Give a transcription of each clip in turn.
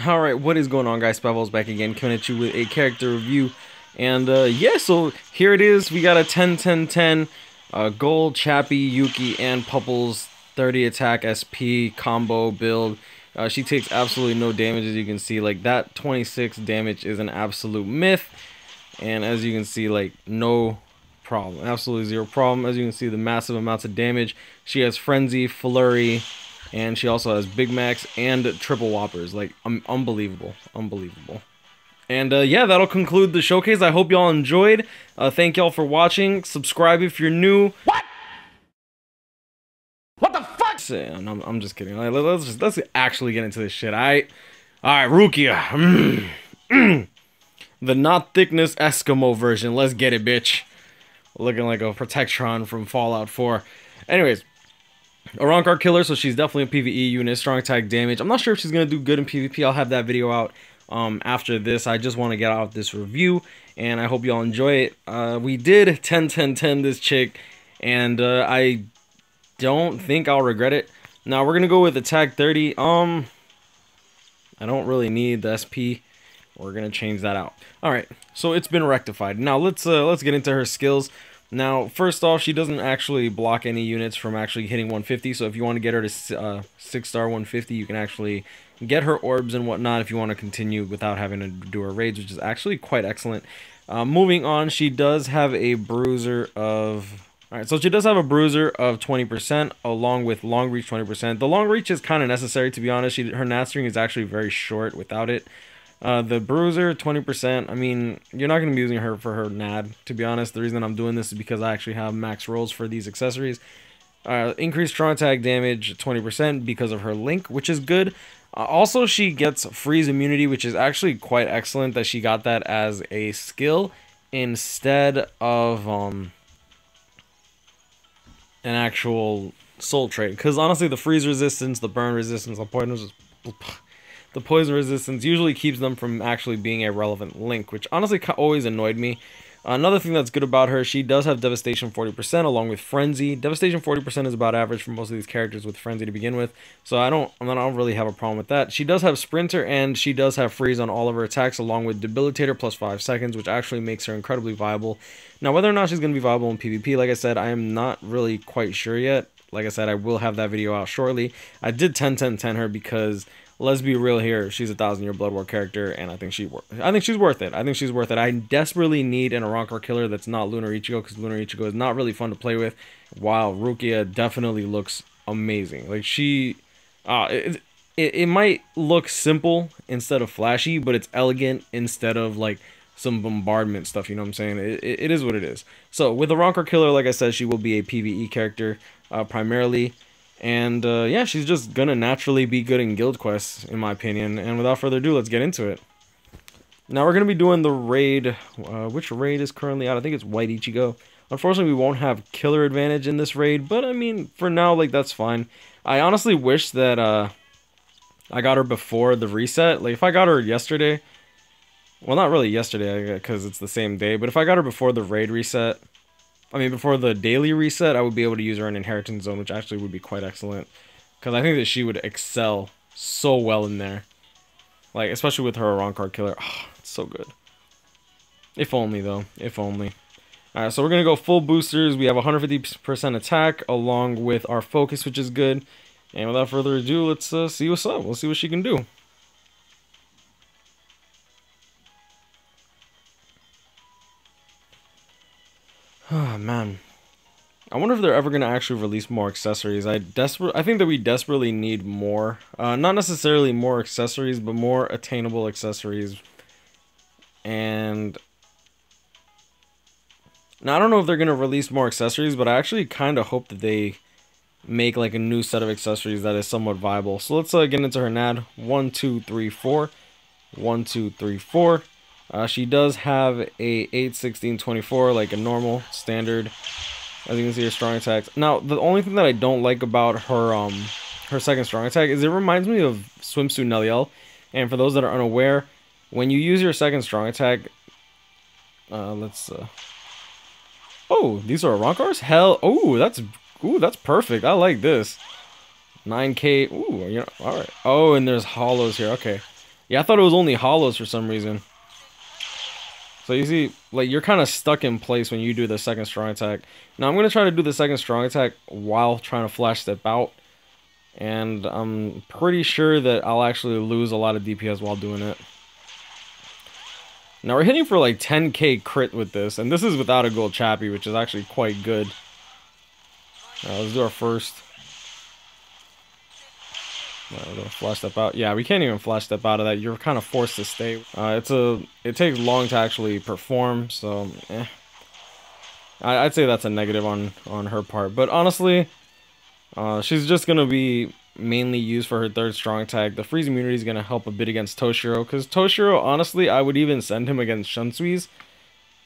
Alright, what is going on, guys? Spiteful's back again, coming at you with a character review. And yeah, so here it is. We got a 10-10-10 Gold, Chappie, Yuki, and Pupple's 30 attack SP combo build. She takes absolutely no damage, as you can see. Like, that 26 damage is an absolute myth. And as you can see, like, no problem. Absolutely zero problem. As you can see, the massive amounts of damage. She has Frenzy, Flurry, and she also has Big Macs and Triple Whoppers. Like, unbelievable. Unbelievable. And yeah, that'll conclude the showcase. I hope y'all enjoyed. Thank y'all for watching. Subscribe if you're new. What? What the fuck? I'm just kidding. Let's actually get into this shit. Alright, Rukia. The not thickness Eskimo version. Let's get it, bitch. Looking like a Protectron from Fallout 4. Anyways, a Rankar killer, so she's definitely a PvE unit. Strong attack damage. I'm not sure if she's gonna do good in PvP. I'll have that video out after this. I just want to get out this review, and I hope y'all enjoy it. We did 10-10-10 this chick, and I don't think I'll regret it. Now we're gonna go with attack 30. I don't really need the SP. We're gonna change that out. All right, so it's been rectified. Now let's get into her skills. Now, first off, she doesn't actually block any units from actually hitting 150. So if you want to get her to 6-star 150, you can actually get her orbs and whatnot if you want to continue without having to do her raids, which is actually quite excellent. Moving on, she does have a bruiser of... Alright, so she does have a bruiser of 20% along with long reach 20%. The long reach is kind of necessary, to be honest. Her NAD string is actually very short without it. The bruiser, 20%, I mean, you're not going to be using her for her NAD, to be honest. The reason I'm doing this is because I actually have max rolls for these accessories. Increased strong attack damage, 20% because of her link, which is good. Also, she gets freeze immunity, which is actually quite excellent that she got that as a skill instead of an actual soul trait. Because honestly, the freeze resistance, the burn resistance, the poison resistance usually keeps them from actually being a relevant link, which honestly always annoyed me. Another thing that's good about her, she does have Devastation 40% along with Frenzy. Devastation 40% is about average for most of these characters with Frenzy to begin with, so I don't really have a problem with that. She does have Sprinter, and she does have Freeze on all of her attacks along with Debilitator plus 5 seconds, which actually makes her incredibly viable. Now, whether or not she's going to be viable in PvP, like I said, I am not really quite sure yet. Like I said, I will have that video out shortly. I did 10-10-10 her because... let's be real here. She's a 1000-year Blood War character, and I think she's worth it. I think she's worth it. I desperately need an Rankar killer that's not Lunar Ichigo, because Lunar Ichigo is not really fun to play with. While Rukia definitely looks amazing. Like, she, it might look simple instead of flashy, but it's elegant instead of like some bombardment stuff. You know what I'm saying? It is what it is. So with a Rankar killer, like I said, she will be a PvE character primarily. And yeah, she's just gonna naturally be good in guild quests, in my opinion. And without further ado, let's get into it. Now we're gonna be doing the raid. Which raid is currently out? I think it's White Ichigo. Unfortunately, we won't have killer advantage in this raid, but I mean, for now, like, that's fine. I honestly wish that I got her before the reset. Like, if I got her yesterday, well, not really yesterday, because it's the same day, but if I got her before the raid reset, I mean, before the daily reset, I would be able to use her in Inheritance Zone, which actually would be quite excellent. Because I think that she would excel so well in there. Like, especially with her Rankar killer. Oh, it's so good. If only, though. If only. Alright, so we're going to go full boosters. We have 150% attack, along with our focus, which is good. And without further ado, let's see what's up. We'll see what she can do. Oh, man. I wonder if they're ever going to actually release more accessories. I think that we desperately need more. Not necessarily more accessories, but more attainable accessories. And... now, I don't know if they're going to release more accessories, but I actually kind of hope that they make like a new set of accessories that is somewhat viable. So let's get into her NAD. 1, 2, 3, 4. 1, 2, 3, 4. She does have a 8, 16, 24, like a normal, standard. As you can see, her strong attacks. Now, the only thing that I don't like about her her second strong attack is it reminds me of Swimsuit Neliel. And for those that are unaware, when you use your second strong attack, let's Oh, these are Ronkars? Hell, ooh, that's perfect. I like this. 9K. Ooh, you know, all right. Oh, and there's hollows here. Okay. Yeah, I thought it was only hollows for some reason. So you see, like, you're kind of stuck in place when you do the second strong attack. Now I'm gonna try to do the second strong attack while trying to flash step out, and I'm pretty sure that I'll actually lose a lot of DPS while doing it. Now we're hitting for like 10k crit with this, and this is without a gold chappy, which is actually quite good. Let's do our first. We're gonna flash step out. Yeah, we can't even flash step out of that. You're kind of forced to stay. It takes long to actually perform, so I'd say that's a negative on her part. But honestly, she's just gonna be mainly used for her third strong attack. The freeze immunity is gonna help a bit against Toshiro, because Toshiro, honestly, I would even send him against Shunswee's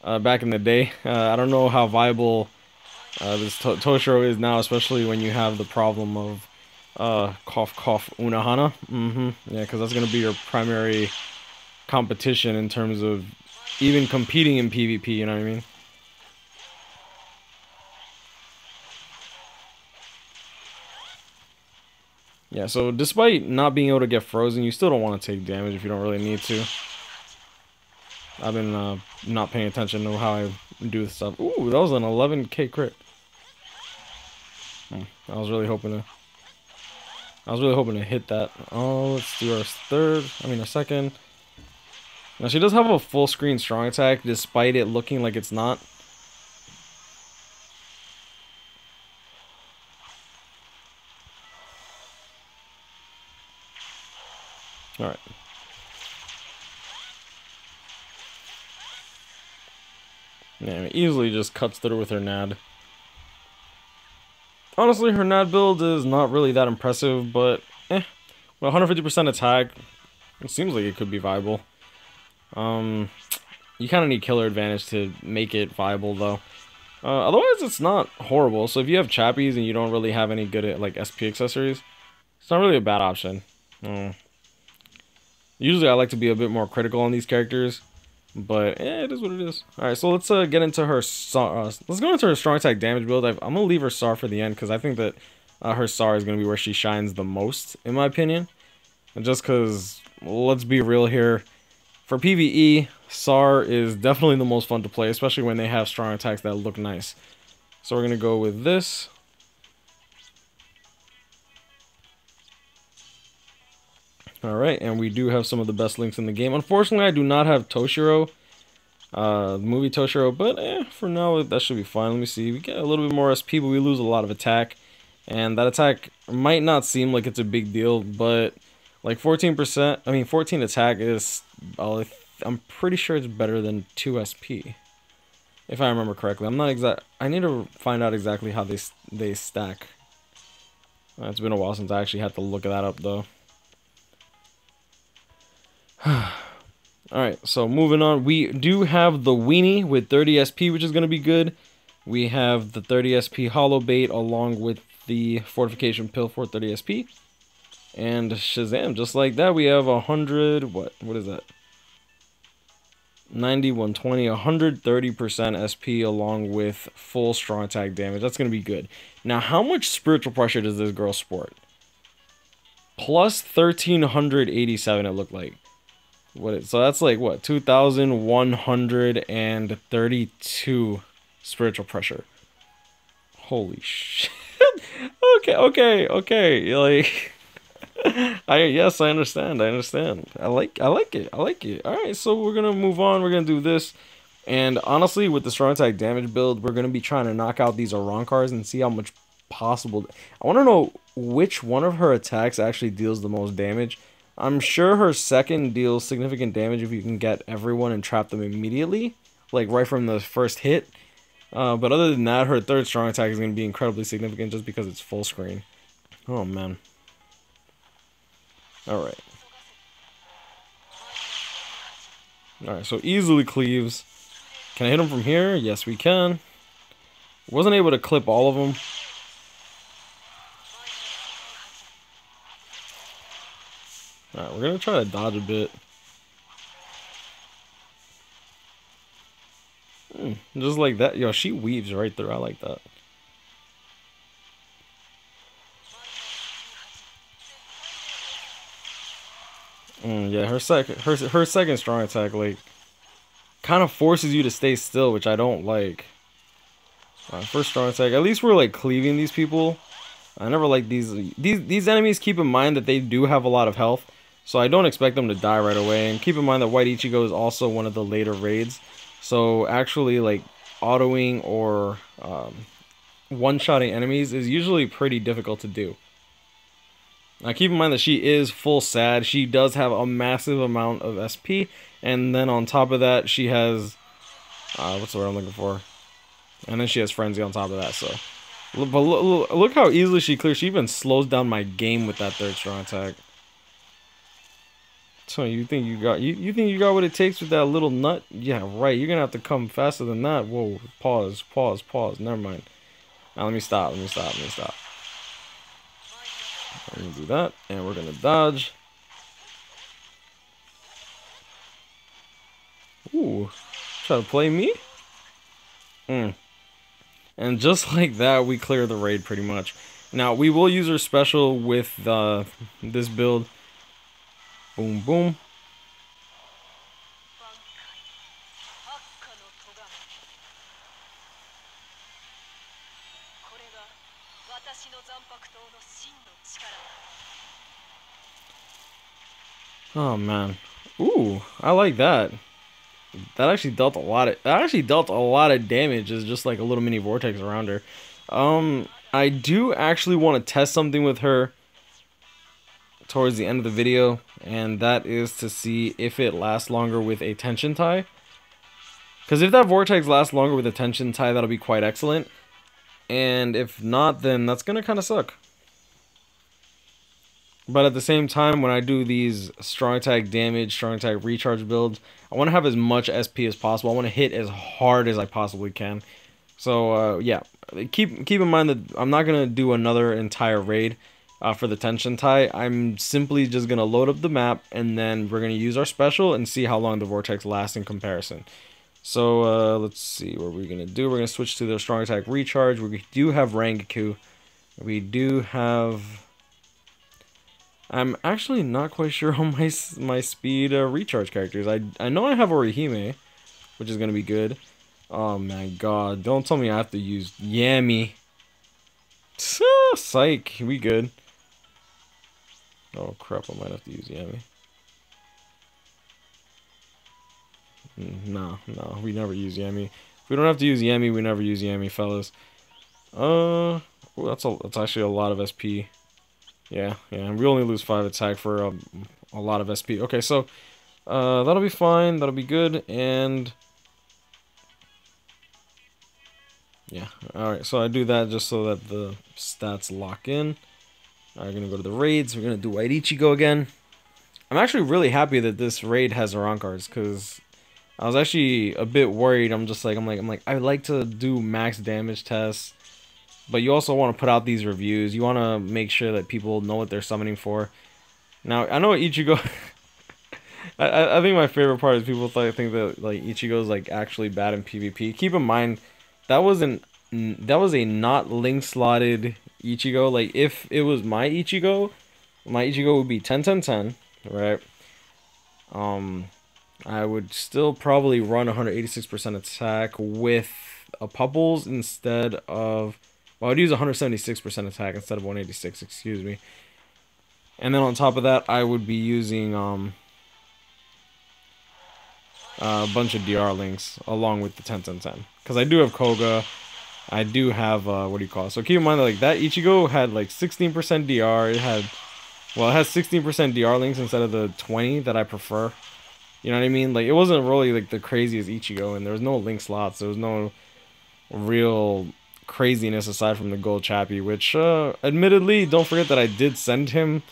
back in the day. I don't know how viable this Toshiro is now, especially when you have the problem of cough cough Unahana. Yeah, because that's gonna be your primary competition in terms of even competing in PvP, you know what I mean? Yeah, so despite not being able to get frozen, you still don't want to take damage if you don't really need to. I've been not paying attention to how I do this stuff. Ooh, that was an 11k crit. I was really hoping to hit that. Oh, let's do our second. Now she does have a full screen strong attack, despite it looking like it's not. Alright. Yeah, easily just cuts through with her NAD. Honestly, her NAD build is not really that impressive, but well, 150% attack, it seems like it could be viable. You kind of need killer advantage to make it viable, though. Otherwise, it's not horrible. So if you have chappies and you don't really have any good like SP accessories, it's not really a bad option. Usually, I like to be a bit more critical on these characters, but it is what it is. All right, so let's get into her. Let's go into her strong attack damage build. I'm gonna leave her SAR for the end because I think that her SAR is gonna be where she shines the most, in my opinion. And just because, let's be real here, for PvE, SAR is definitely the most fun to play, especially when they have strong attacks that look nice. So we're gonna go with this. Alright, and we do have some of the best links in the game. Unfortunately, I do not have Toshiro, the movie Toshiro, but for now, that should be fine. Let me see. We get a little bit more SP, but we lose a lot of attack. And that attack might not seem like it's a big deal, but like 14%, 14 attack is, I'm pretty sure it's better than 2 SP. If I remember correctly. I'm not exact. I need to find out exactly how they stack. It's been a while since I actually had to look that up, though. Alright, so moving on. We do have the Weenie with 30 SP, which is going to be good. We have the 30 SP Hollow Bait along with the Fortification Pill for 30 SP. And Shazam, just like that, we have 100, what is that? 90, 120, 130% SP along with full strong attack damage. That's going to be good. Now, how much spiritual pressure does this girl sport? Plus 1,387, it looked like. So that's like what, 2,132 spiritual pressure. Holy shit. okay. Like, yes, I understand. I like it. All right, so we're gonna move on. We're gonna do this, and honestly, with the strong attack damage build, we're gonna be trying to knock out these Arankars and see how much possible. I want to know which one of her attacks actually deals the most damage. I'm sure her second deals significant damage if you can get everyone and trap them immediately, like right from the first hit. But other than that, her third strong attack is going to be incredibly significant just because it's full screen. Oh, man. Alright. Alright, so easily cleaves. Can I hit him from here? Yes, we can. Wasn't able to clip all of them. Alright, we're going to try to dodge a bit. Just like that. Yo, she weaves right through. I like that. Yeah, her second strong attack, like, kind of forces you to stay still, which I don't like. First strong attack. At least we're like cleaving these people. I never like these enemies. Keep in mind that they do have a lot of health, so I don't expect them to die right away. And keep in mind that White Ichigo is also one of the later raids, so actually like autoing or one-shotting enemies is usually pretty difficult to do. Now keep in mind that she is full SAD. She does have a massive amount of SP, and then on top of that she has what's the word I'm looking for? And then she has Frenzy on top of that. So, but look how easily she clears. She even slows down my game with that third strong attack. So you think you got what it takes with that little nut? Yeah, right. You're gonna have to come faster than that. Whoa! Pause. Never mind. Now let me stop. Let me stop. We're gonna do that, and we're gonna dodge. Ooh, try to play me? And just like that, we clear the raid pretty much. Now, we will use our special with this build. Boom, boom. Oh, man. Ooh, I like that. That actually dealt a lot of damage as just like a little mini vortex around her. I do actually want to test something with her towards the end of the video, and that is to see if it lasts longer with a tension tie. Because if that vortex lasts longer with a tension tie, that'll be quite excellent. And if not, then that's gonna kind of suck. But at the same time, when I do these strong attack damage, strong attack recharge builds, I want to have as much SP as possible. I want to hit as hard as I possibly can. So, yeah, keep in mind that I'm not going to do another entire raid for the tension tie. I'm simply just going to load up the map, and then we're going to use our special and see how long the vortex lasts in comparison. So, let's see what we're going to do. We're going to switch to the strong attack recharge. We do have Rangaku. We do have... I'm actually not quite sure on my speed recharge characters. I know I have Orihime, which is going to be good. Oh my god, don't tell me I have to use Yami. Psych, we good. Oh crap, I might have to use Yami. No, we never use Yami. If we don't have to use Yami, we never use Yami, fellas. Ooh, that's actually a lot of SP. Yeah, and we only lose 5 attack for a lot of SP. Okay, so that'll be fine. That'll be good, and yeah. All right, so I do that just so that the stats lock in. All right, we're gonna go to the raids. We're gonna do White Ichigo again. I'm actually really happy that this raid has Zoran cards because I was actually a bit worried. I'm like I like to do max damage tests. But you also want to put out these reviews. You want to make sure that people know what they're summoning for. Now, I know Ichigo... I think my favorite part is people think that like Ichigo is like actually bad in PvP. Keep in mind, that was a not link slotted Ichigo. Like, if it was my Ichigo would be 10-10-10, right? I would still probably run 186% attack with a Pupbles instead of... Well, I'd use 176% attack instead of 186, excuse me. And then on top of that, I would be using a bunch of DR links along with the 10-10-10. Because I do have Koga. I do have, what do you call it? So keep in mind that, like, that Ichigo had like 16% DR. It has 16% DR links instead of the 20 that I prefer. You know what I mean? Like, it wasn't really like the craziest Ichigo, and there was no link slots. There was no real craziness aside from the gold chappy, which admittedly, don't forget that I did send him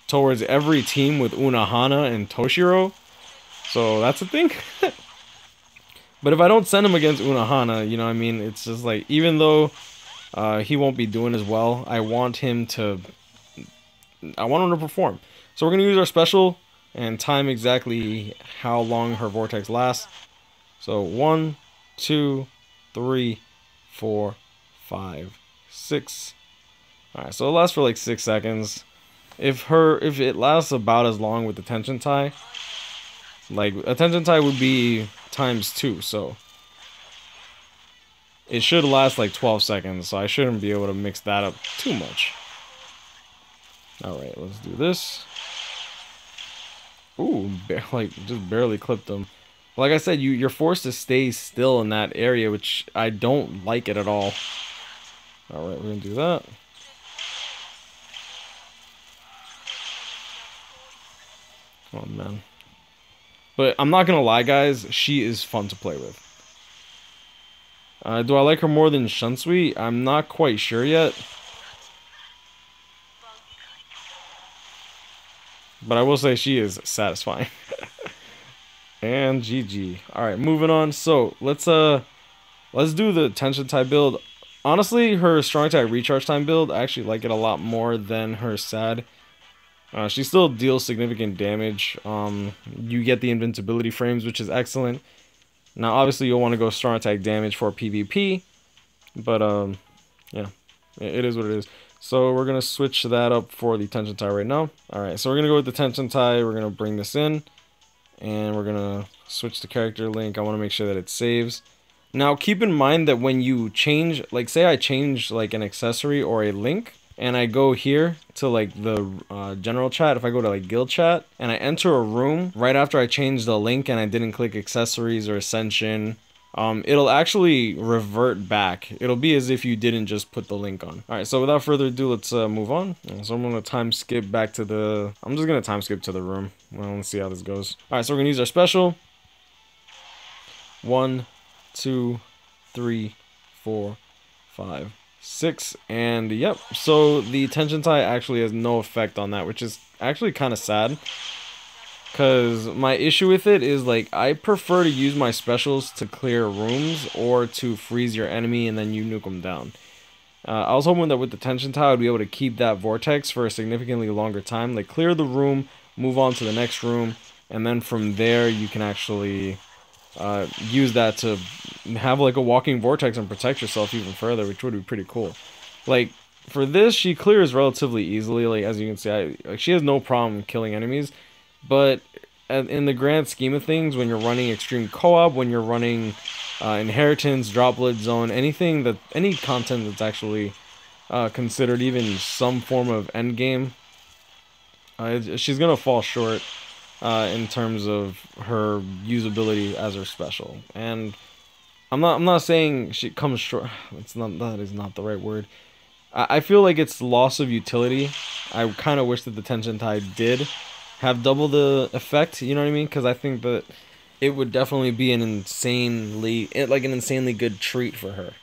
towards every team with Unohana and Toshiro, so that's a thing. But if I don't send him against Unohana, you know what I mean, it's just like, even though he won't be doing as well, I want him to perform. So we're gonna use our special and time exactly how long her vortex lasts. So 1, 2, 3, 4, 5, 6. Alright, so it lasts for like 6 seconds. If it lasts about as long with the tension tie, like a tension tie would be ×2, so it should last like 12 seconds, so I shouldn't be able to mix that up too much. Alright, let's do this. Ooh, like just barely clipped them. Like I said, you're forced to stay still in that area, which I don't like it at all. Alright, we're gonna do that. Oh man. But I'm not gonna lie, guys, she is fun to play with. Do I like her more than Shunsui? I'm not quite sure yet. But I will say she is satisfying. And GG. Alright, moving on. So let's do the tension tie build. Honestly, her strong attack recharge time build, I actually like it a lot more than her SAD. She still deals significant damage. You get the invincibility frames, which is excellent. Now, obviously, you'll want to go strong attack damage for PvP, but yeah, it is what it is. So we're gonna switch that up for the tension tie right now. All right, so we're gonna go with the tension tie. We're gonna bring this in, and we're gonna switch the character link. I want to make sure that it saves. Now, keep in mind that when you change, like, say I change like an accessory or a link, and I go here to like the general chat, if I go to like guild chat and I enter a room right after I change the link and I didn't click accessories or ascension, it'll actually revert back. It'll be as if you didn't just put the link on. All right, so without further ado, let's move on. So I'm gonna time skip back to the, I'm just gonna time skip to the room. Well, let's see how this goes. All right, so we're gonna use our special. 1, 2, 3, 4, 5, 6, and yep, so the tension tie actually has no effect on that, which is actually kind of sad, because my issue with it is, like, I prefer to use my specials to clear rooms or to freeze your enemy and then you nuke them down. I was hoping that with the tension tie I'd be able to keep that vortex for a significantly longer time, like clear the room, move on to the next room, and then from there you can actually use that to have like a walking vortex and protect yourself even further, which would be pretty cool. Like for this, she clears relatively easily. Like as you can see, she has no problem killing enemies. But in the grand scheme of things, when you're running extreme co-op, when you're running inheritance, droplet zone, any content that's actually considered even some form of end game, she's gonna fall short in terms of her usability as her special. And I'm not saying she comes short. That is not the right word. I feel like it's loss of utility. I kind of wish that the tension tie did have double the effect, you know what I mean? Because I think that it would definitely be an insanely good treat for her.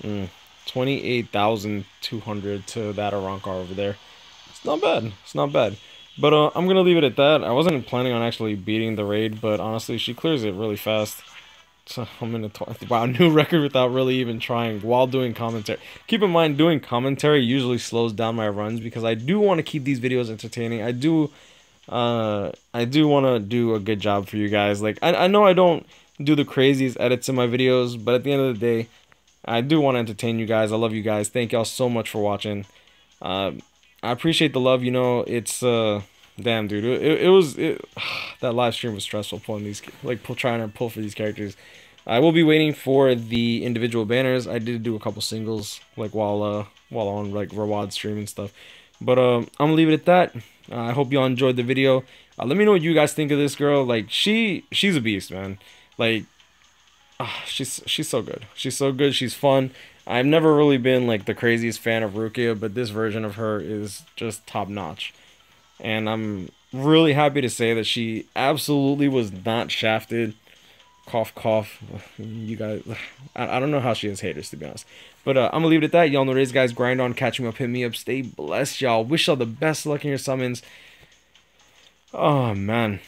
Mm. 28,200 to that Arankar over there. It's not bad. It's not bad. But I'm gonna leave it at that. I wasn't planning on actually beating the raid, but honestly, she clears it really fast. So I'm in wow, new record without really even trying while doing commentary. Keep in mind, doing commentary usually slows down my runs because I do want to keep these videos entertaining. I do want to do a good job for you guys. Like I know I don't do the craziest edits in my videos, but at the end of the day, I do want to entertain you guys. I love you guys. Thank y'all so much for watching. I appreciate the love. You know, it's damn, dude. That live stream was stressful pulling these, trying to pull for these characters. I will be waiting for the individual banners. I did do a couple singles while on Rawad stream and stuff. But I'm gonna leave it at that. I hope y'all enjoyed the video. Let me know what you guys think of this girl. Like she's a beast, man. Like she's so good. She's so good. She's fun. I've never really been like the craziest fan of Rukia, but this version of her is just top notch. And I'm really happy to say that she absolutely was not shafted. Cough, cough. You guys, I don't know how she has haters, to be honest. But I'm gonna leave it at that. Y'all know what it is, guys. Grind on, catch me up, hit me up. Stay blessed, y'all. Wish y'all the best luck in your summons. Oh man.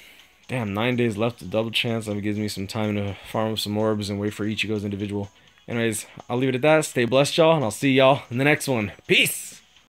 Damn, 9 days left to double chance. That gives me some time to farm up some orbs and wait for Ichigo's individual. Anyways, I'll leave it at that. Stay blessed, y'all, and I'll see y'all in the next one. Peace!